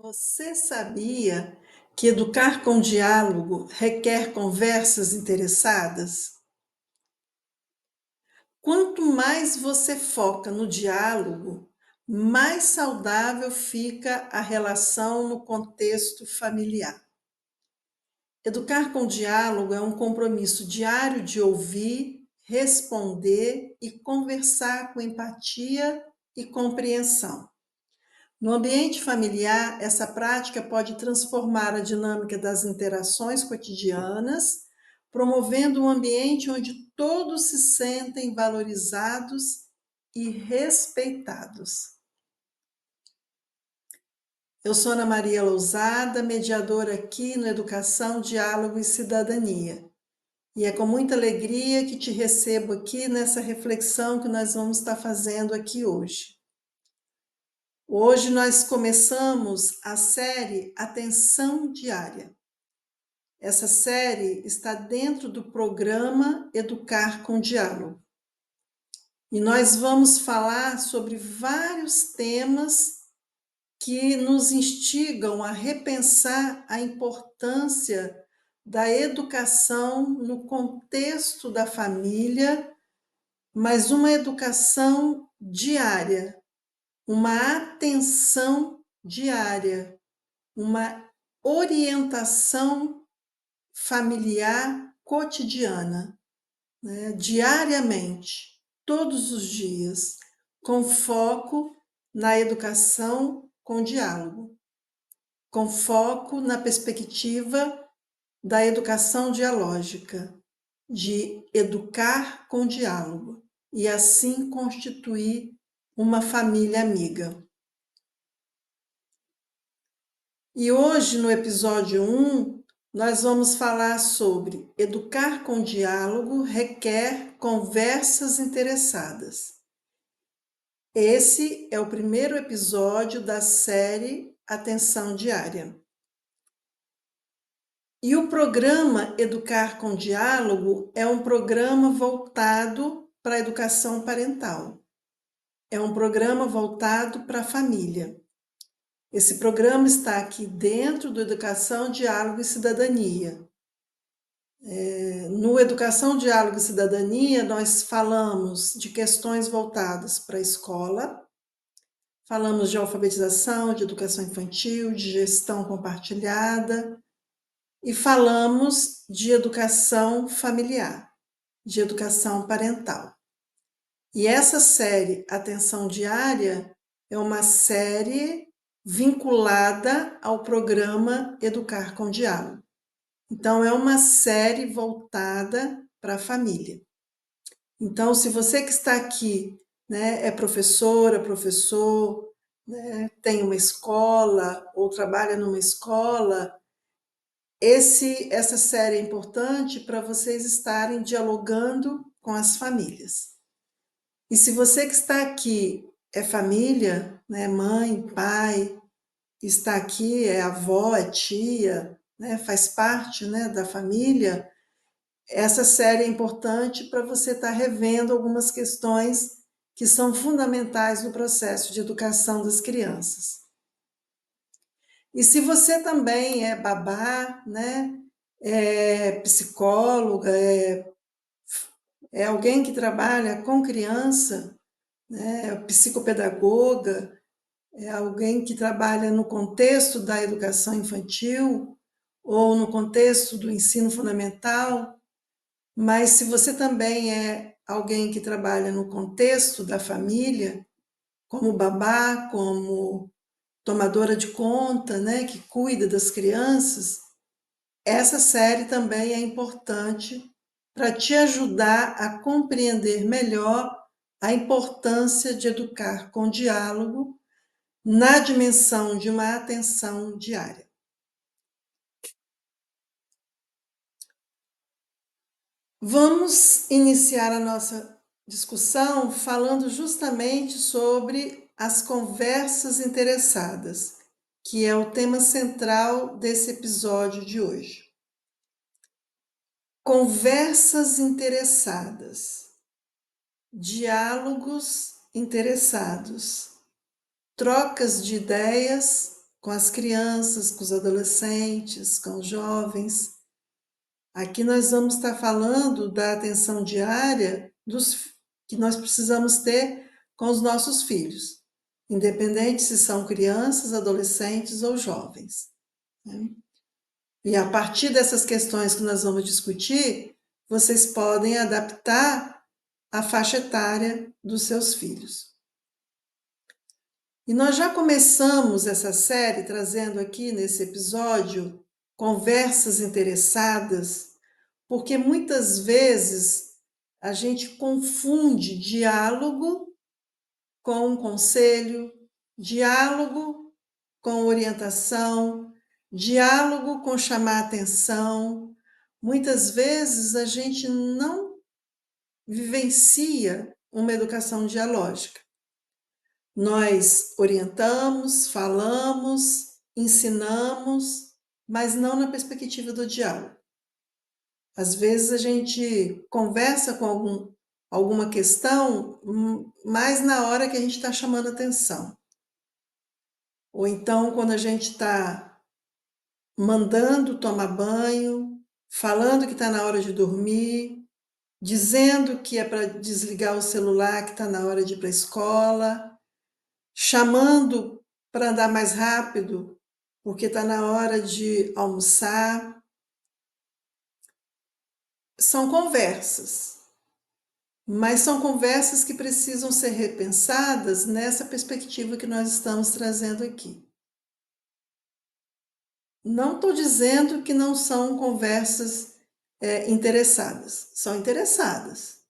Você sabia que educar com diálogo requer conversas interessadas? Quanto mais você foca no diálogo, mais saudável fica a relação no contexto familiar. Educar com diálogo é um compromisso diário de ouvir, responder e conversar com empatia e compreensão. No ambiente familiar, essa prática pode transformar a dinâmica das interações cotidianas, promovendo um ambiente onde todos se sentem valorizados e respeitados. Eu sou Ana Maria Lousada, mediadora aqui no Educação, Diálogo e Cidadania. E é com muita alegria que te recebo aqui nessa reflexão que nós vamos estar fazendo aqui hoje. Hoje nós começamos a série Atenção Diária. Essa série está dentro do programa Educar com Diálogo. E nós vamos falar sobre vários temas que nos instigam a repensar a importância da educação no contexto da família, mas uma educação diária, uma atenção diária, uma orientação familiar cotidiana, né? Diariamente, todos os dias, com foco na educação com diálogo, com foco na perspectiva da educação dialógica, de educar com diálogo e assim constituir uma família amiga. E hoje, no episódio 1, nós vamos falar sobre educar com diálogo requer conversas interessadas. Esse é o primeiro episódio da série Atenção Diária. E o programa Educar com Diálogo é um programa voltado para a educação parental. É um programa voltado para a família. Esse programa está aqui dentro do Educação, Diálogo e Cidadania. No Educação, Diálogo e Cidadania, nós falamos de questões voltadas para a escola, falamos de alfabetização, de educação infantil, de gestão compartilhada e falamos de educação familiar, de educação parental. E essa série Atenção Diária é uma série vinculada ao programa Educar com Diálogo. Então, é uma série voltada para a família. Então, se você que está aqui, né, é professora, professor, né, tem uma escola ou trabalha numa escola, essa série é importante para vocês estarem dialogando com as famílias. E se você que está aqui é família, né, mãe, pai, está aqui, é avó, é tia, né, faz parte, né, da família, essa série é importante para você estar revendo algumas questões que são fundamentais no processo de educação das crianças. E se você também é babá, né, é psicóloga, é alguém que trabalha com criança, né, é psicopedagoga, é alguém que trabalha no contexto da educação infantil ou no contexto do ensino fundamental, mas se você também é alguém que trabalha no contexto da família, como babá, como tomadora de conta, né, que cuida das crianças, essa série também é importante para te ajudar a compreender melhor a importância de educar com diálogo na dimensão de uma atenção diária. Vamos iniciar a nossa discussão falando justamente sobre as conversas interessadas, que é o tema central desse episódio de hoje. Conversas interessadas, diálogos interessados, trocas de ideias com as crianças, com os adolescentes, com os jovens. Aqui nós vamos estar falando da atenção diária que nós precisamos ter com os nossos filhos, independente se são crianças, adolescentes ou jovens, né? E a partir dessas questões que nós vamos discutir, vocês podem adaptar a faixa etária dos seus filhos. E nós já começamos essa série trazendo aqui nesse episódio conversas interessadas, porque muitas vezes a gente confunde diálogo com conselho, diálogo com orientação, diálogo com chamar atenção. Muitas vezes a gente não vivencia uma educação dialógica. Nós orientamos, falamos, ensinamos, mas não na perspectiva do diálogo. Às vezes a gente conversa com alguma questão, mais na hora que a gente está chamando atenção. Ou então quando a gente está mandando tomar banho, falando que está na hora de dormir, dizendo que é para desligar o celular, que está na hora de ir para a escola, chamando para andar mais rápido, porque está na hora de almoçar. São conversas, mas são conversas que precisam ser repensadas nessa perspectiva que nós estamos trazendo aqui. Não estou dizendo que não são conversas interessadas, são interessadas.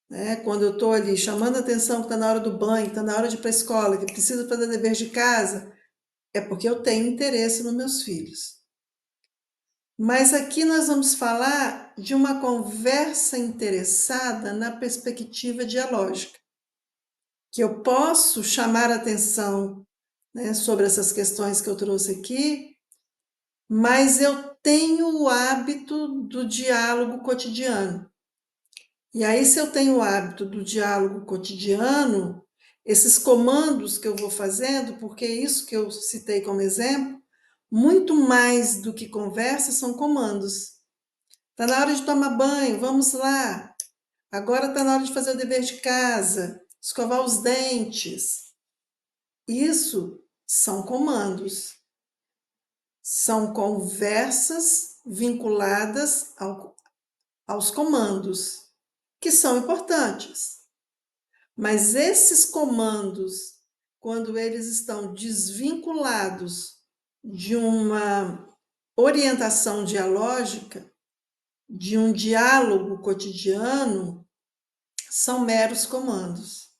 Né? Quando eu estou ali chamando a atenção que está na hora do banho, que está na hora de ir para a escola, que precisa fazer dever de casa, é porque eu tenho interesse nos meus filhos. Mas aqui nós vamos falar de uma conversa interessada na perspectiva dialógica, que eu posso chamar a atenção, né, sobre essas questões que eu trouxe aqui, mas eu tenho o hábito do diálogo cotidiano. E aí, se eu tenho o hábito do diálogo cotidiano, esses comandos que eu vou fazendo, porque é isso que eu citei como exemplo, muito mais do que conversa, são comandos. Está na hora de tomar banho, vamos lá. Agora está na hora de fazer o dever de casa, escovar os dentes. Isso são comandos. São conversas vinculadas aos comandos, que são importantes. Mas esses comandos, quando eles estão desvinculados de uma orientação dialógica, de um diálogo cotidiano, são meros comandos.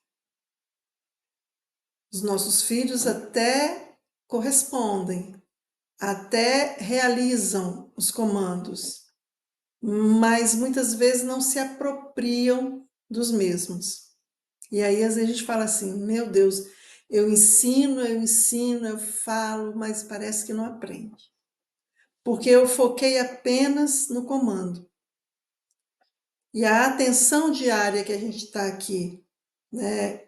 Os nossos filhos até correspondem, até realizam os comandos, mas muitas vezes não se apropriam dos mesmos. E aí às vezes a gente fala assim, meu Deus, eu ensino, eu falo, mas parece que não aprende. Porque eu foquei apenas no comando. E a atenção diária que a gente está aqui, né,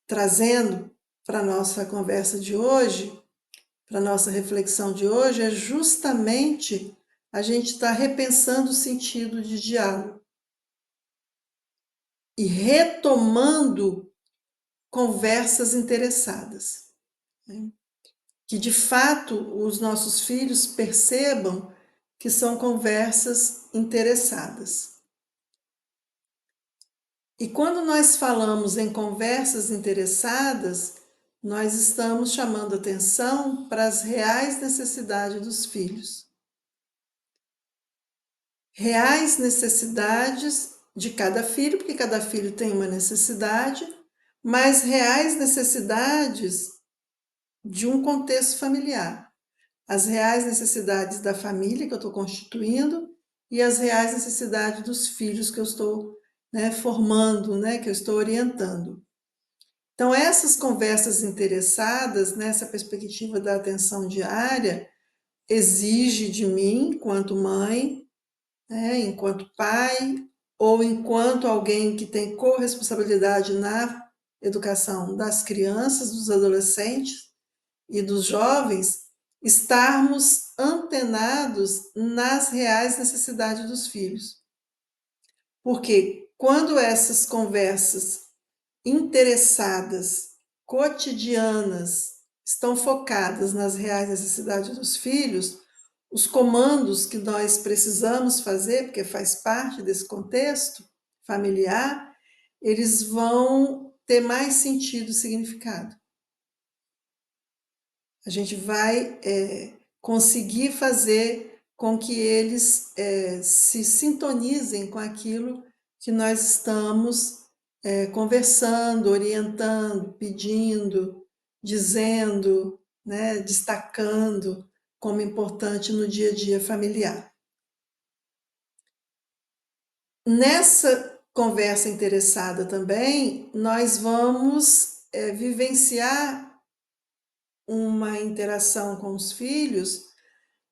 trazendo para a nossa conversa de hoje, para a nossa reflexão de hoje, é justamente a gente estar repensando o sentido de diálogo e retomando conversas interessadas, né? Que de fato os nossos filhos percebam que são conversas interessadas. E quando nós falamos em conversas interessadas, nós estamos chamando atenção para as reais necessidades dos filhos. Reais necessidades de cada filho, porque cada filho tem uma necessidade, mas reais necessidades de um contexto familiar. As reais necessidades da família que eu estou constituindo e as reais necessidades dos filhos que eu estou, né, formando, né, que eu estou orientando. Então, essas conversas interessadas nessa perspectiva da atenção diária exige de mim, enquanto mãe, né, enquanto pai, ou enquanto alguém que tem corresponsabilidade na educação das crianças, dos adolescentes, e dos jovens, estarmos antenados nas reais necessidades dos filhos. Porque quando essas conversas interessadas, cotidianas, estão focadas nas reais necessidades dos filhos, os comandos que nós precisamos fazer, porque faz parte desse contexto familiar, eles vão ter mais sentido e significado. A gente vai conseguir fazer com que eles se sintonizem com aquilo que nós estamos conversando, orientando, pedindo, dizendo, né, destacando como importante no dia a dia familiar. Nessa conversa interessada também, nós vamos vivenciar uma interação com os filhos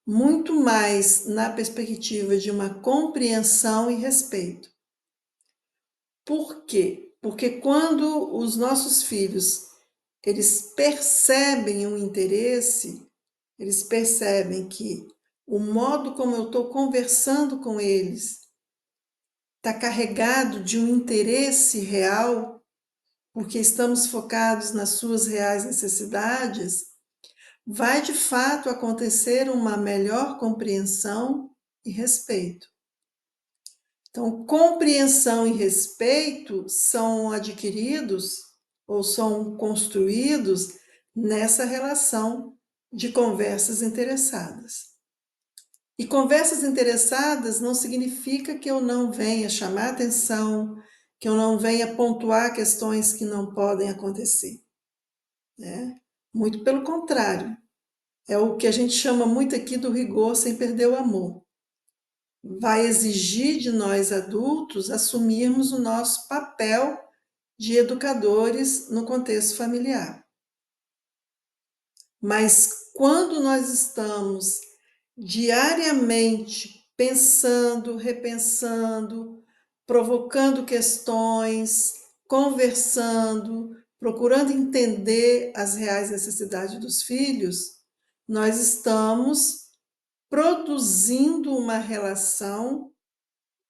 muito mais na perspectiva de uma compreensão e respeito. Por quê? Porque quando os nossos filhos eles percebem um interesse, eles percebem que o modo como eu estou conversando com eles está carregado de um interesse real, porque estamos focados nas suas reais necessidades, vai de fato acontecer uma melhor compreensão e respeito. Então, compreensão e respeito são adquiridos ou são construídos nessa relação de conversas interessadas. E conversas interessadas não significa que eu não venha chamar atenção, que eu não venha pontuar questões que não podem acontecer, né? Muito pelo contrário. É o que a gente chama muito aqui do rigor sem perder o amor. Vai exigir de nós adultos assumirmos o nosso papel de educadores no contexto familiar. Mas quando nós estamos diariamente pensando, repensando, provocando questões, conversando, procurando entender as reais necessidades dos filhos, nós estamos produzindo uma relação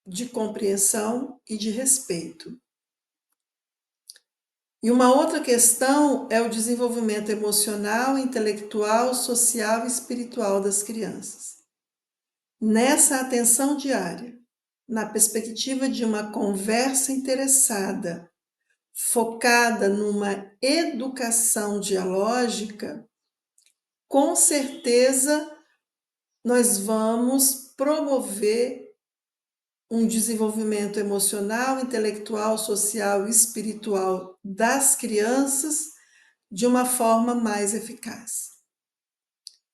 de compreensão e de respeito. E uma outra questão é o desenvolvimento emocional, intelectual, social e espiritual das crianças. Nessa atenção diária, na perspectiva de uma conversa interessada, focada numa educação dialógica, com certeza nós vamos promover um desenvolvimento emocional, intelectual, social e espiritual das crianças de uma forma mais eficaz.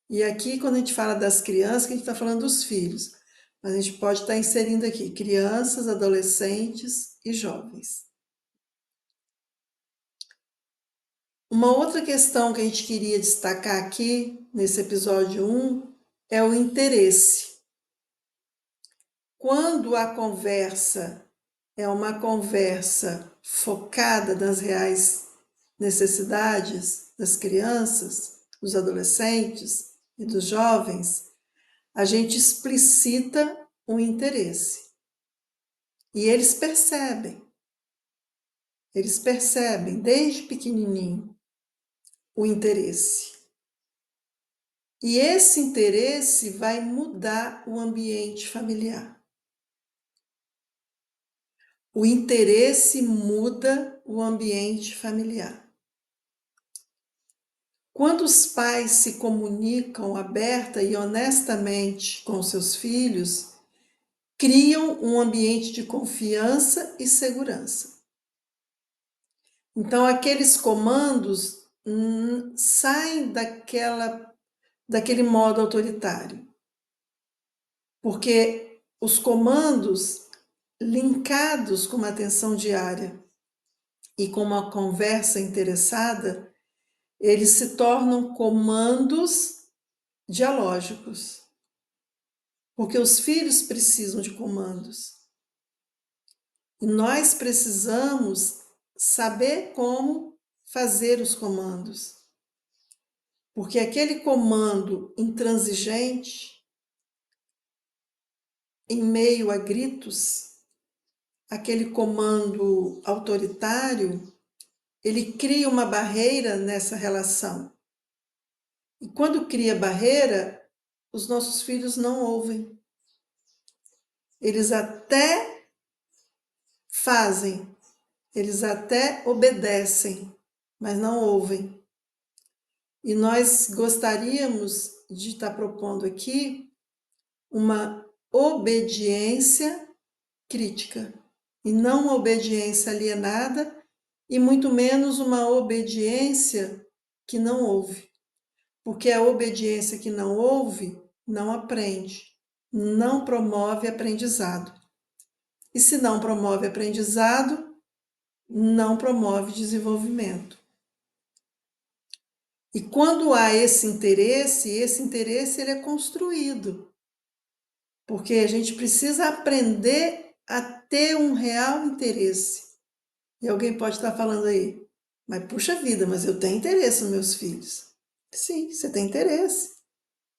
E aqui, quando a gente fala das crianças, a gente está falando dos filhos, mas a gente pode estar inserindo aqui crianças, adolescentes e jovens. Uma outra questão que a gente queria destacar aqui, nesse episódio 1, é o interesse. Quando a conversa é uma conversa focada nas reais necessidades das crianças, dos adolescentes e dos jovens, a gente explicita um interesse. E eles percebem desde pequenininho o interesse. E esse interesse vai mudar o ambiente familiar. O interesse muda o ambiente familiar. Quando os pais se comunicam aberta e honestamente com seus filhos, criam um ambiente de confiança e segurança. Então, aqueles comandos saem daquele modo autoritário. Porque os comandos linkados com uma atenção diária e com uma conversa interessada, eles se tornam comandos dialógicos. Porque os filhos precisam de comandos. E nós precisamos saber como fazer os comandos. Porque aquele comando intransigente, em meio a gritos, aquele comando autoritário, ele cria uma barreira nessa relação. E quando cria barreira, os nossos filhos não ouvem. Eles até fazem, eles até obedecem, mas não ouvem. E nós gostaríamos de estar propondo aqui uma obediência crítica, e não uma obediência alienada, e muito menos uma obediência que não ouve. Porque a obediência que não ouve não aprende, não promove aprendizado. E se não promove aprendizado, não promove desenvolvimento. E quando há esse interesse ele é construído. Porque a gente precisa aprender a ter um real interesse. E alguém pode estar falando aí, mas puxa vida, mas eu tenho interesse nos meus filhos. Sim, você tem interesse.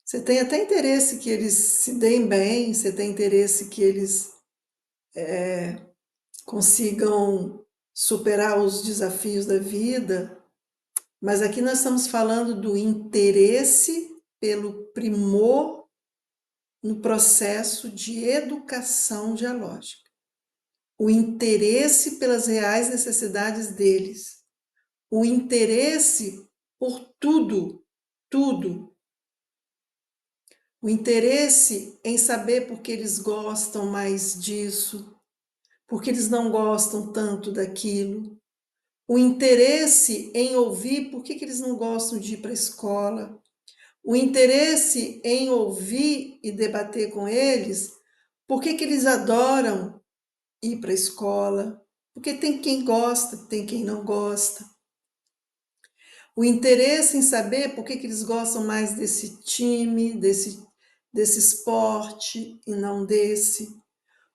Você tem até interesse que eles se deem bem, você tem interesse que eles consigam superar os desafios da vida, mas aqui nós estamos falando do interesse pelo primor no processo de educação dialógica. O interesse pelas reais necessidades deles. O interesse por tudo, tudo. O interesse em saber por que eles gostam mais disso, porque eles não gostam tanto daquilo. O interesse em ouvir por que eles não gostam de ir para a escola. O interesse em ouvir e debater com eles por que eles adoram ir para a escola. Porque tem quem gosta, tem quem não gosta. O interesse em saber por que eles gostam mais desse time, desse esporte e não desse.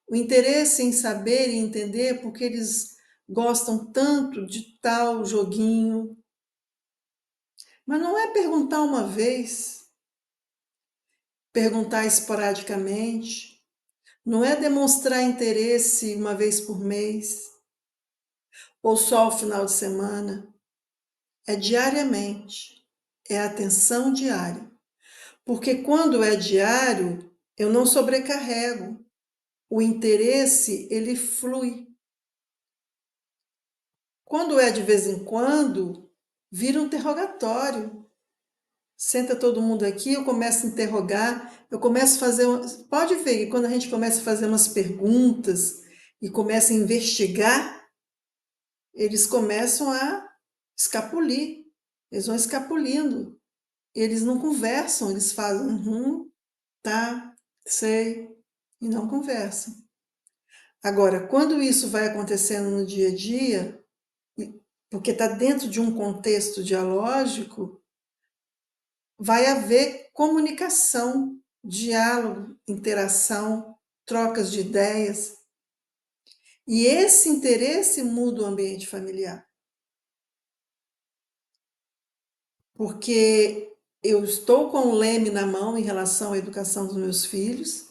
O interesse em saber e entender por que eles gostam tanto de tal joguinho. Mas não é perguntar uma vez, perguntar esporadicamente, não é demonstrar interesse uma vez por mês, ou só ao final de semana. É diariamente, é atenção diária. Porque quando é diário, eu não sobrecarrego. O interesse, ele flui. Quando é de vez em quando, vira um interrogatório. Senta todo mundo aqui, eu começo a interrogar, eu começo a fazer. Pode ver que quando a gente começa a fazer umas perguntas e começa a investigar, eles começam a escapulir. Eles vão escapulindo. Eles não conversam, eles fazem, tá, sei, e não conversam. Agora, quando isso vai acontecendo no dia a dia, porque está dentro de um contexto dialógico, vai haver comunicação, diálogo, interação, trocas de ideias. E esse interesse muda o ambiente familiar. Porque eu estou com o leme na mão em relação à educação dos meus filhos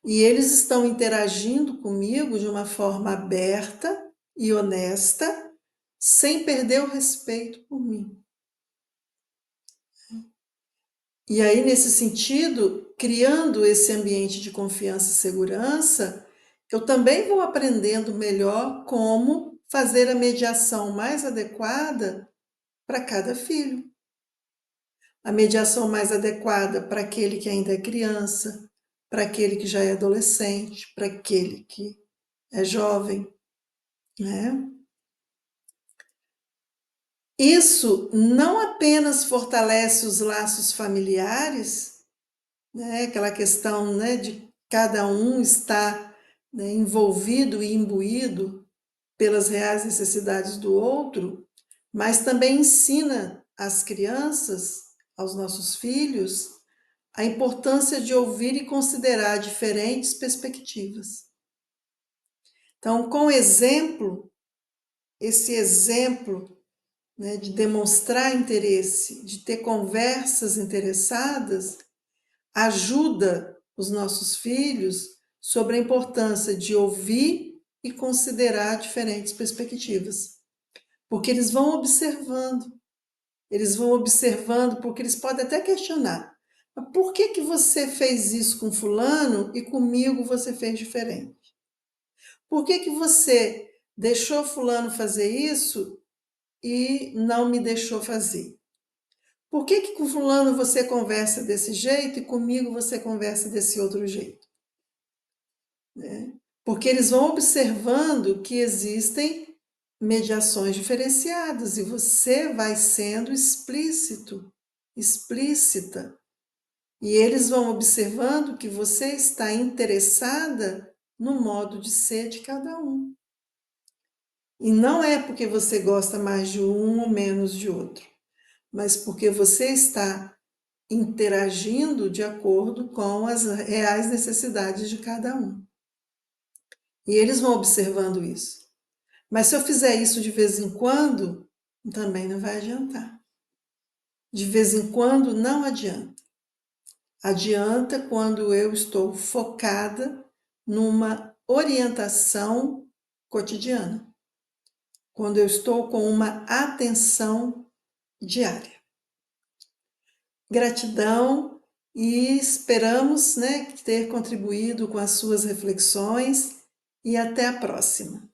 e eles estão interagindo comigo de uma forma aberta e honesta, sem perder o respeito por mim. E aí, nesse sentido, criando esse ambiente de confiança e segurança, eu também vou aprendendo melhor como fazer a mediação mais adequada para cada filho. A mediação mais adequada para aquele que ainda é criança, para aquele que já é adolescente, para aquele que é jovem, né? Isso não apenas fortalece os laços familiares, né? Aquela questão, né, de cada um estar, né, envolvido e imbuído pelas reais necessidades do outro, mas também ensina às crianças, aos nossos filhos, a importância de ouvir e considerar diferentes perspectivas. Então, com exemplo, esse exemplo né, de demonstrar interesse, de ter conversas interessadas, ajuda os nossos filhos sobre a importância de ouvir e considerar diferentes perspectivas. Porque eles vão observando, porque eles podem até questionar. Mas por que que você fez isso com fulano e comigo você fez diferente? Por que que você deixou fulano fazer isso e não me deixou fazer? Por que que com fulano você conversa desse jeito e comigo você conversa desse outro jeito? Né? Porque eles vão observando que existem mediações diferenciadas e você vai sendo explícito, explícita. E eles vão observando que você está interessada no modo de ser de cada um. E não é porque você gosta mais de um ou menos de outro, mas porque você está interagindo de acordo com as reais necessidades de cada um. E eles vão observando isso. Mas se eu fizer isso de vez em quando, também não vai adiantar. De vez em quando não adianta. Adianta quando eu estou focada numa orientação cotidiana. Quando eu estou com uma atenção diária. Gratidão e esperamos, né, ter contribuído com as suas reflexões e até a próxima.